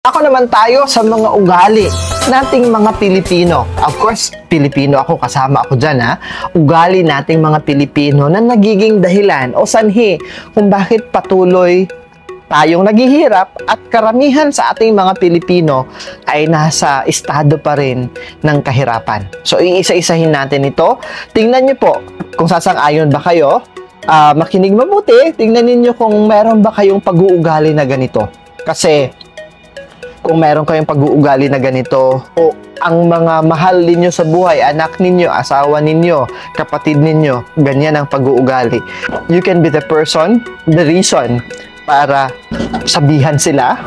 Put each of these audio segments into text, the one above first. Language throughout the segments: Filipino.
Ako naman tayo sa mga ugali nating mga Pilipino. Of course, Pilipino ako, kasama ako dyan ha. Ugali nating mga Pilipino na nagiging dahilan o sanhi kung bakit patuloy tayong naghihirap at karamihan sa ating mga Pilipino ay nasa estado pa rin ng kahirapan. So, iisa-isahin natin ito. Tingnan nyo po kung sasang-ayon ba kayo. Makinig mabuti, tingnan ninyo kung meron ba kayong pag-uugali na ganito. Kasi kung meron kayong pag-uugali na ganito o ang mga mahal ninyo sa buhay, anak ninyo, asawa ninyo, kapatid ninyo, ganyan ang pag-uugali. You can be the person, the reason para sabihan sila,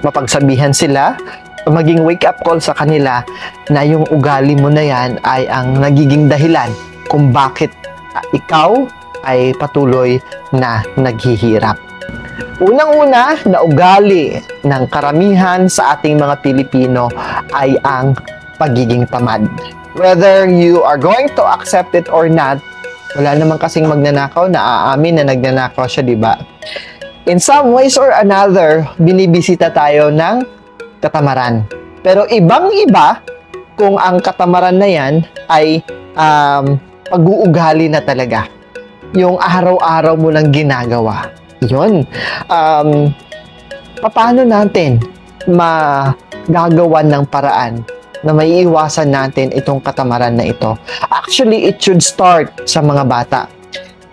mapagsabihan sila, maging wake-up call sa kanila na yung ugali mo na yan ay ang nagiging dahilan kung bakit ikaw ay patuloy na naghihirap. Unang-una na ugali ng karamihan sa ating mga Pilipino ay ang pagiging tamad. Whether you are going to accept it or not, wala naman kasing magnanakaw na aamin na nagnanakaw siya, di ba? In some ways or another, binibisita tayo ng katamaran. Pero ibang-iba kung ang katamaran na yan ay pag-uugali na talaga. Yung araw-araw mo lang ginagawa. Yun. Paano natin magagawan ng paraan na maiiwasan natin itong katamaran na ito? Actually, it should start sa mga bata.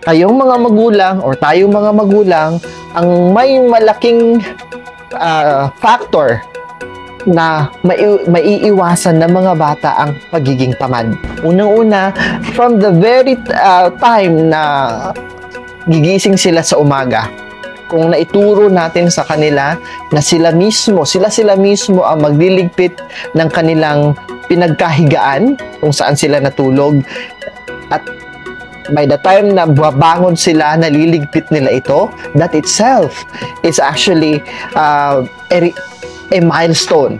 Kayong mga magulang or tayong mga magulang ang may malaking factor na maiiwasan ng mga bata ang pagiging tamad. Unang-una, from the very time na gigising sila sa umaga, kung naituro natin sa kanila na sila mismo ang magliligpit ng kanilang pinagkahigaan kung saan sila natulog, at by the time na babangon sila, naliligpit nila ito, that itself is actually a milestone.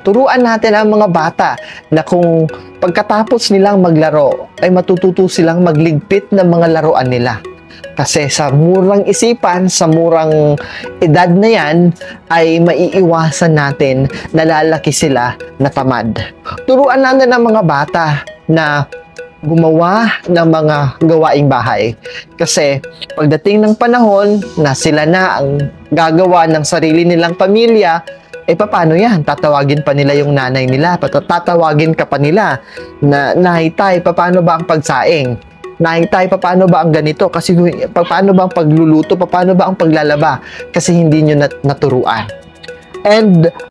Turuan natin ang mga bata na kung pagkatapos nilang maglaro ay matututo silang magligpit ng mga laruan nila. Kasi sa murang isipan, sa murang edad na yan, ay maiiwasan natin na lalaki sila na tamad. Turuan natin ang mga bata na gumawa ng mga gawaing bahay. Kasi pagdating ng panahon na sila na ang gagawa ng sarili nilang pamilya, paano yan? Tatawagin pa nila yung nanay nila, tatawagin ka pa nila na, "Nay, tay, paano ba ang pagsaing? Nay, tay, paano ba ang ganito? Kasi paano ba ang pagluluto? Paano ba ang paglalaba?" Kasi hindi nyo naturuan. And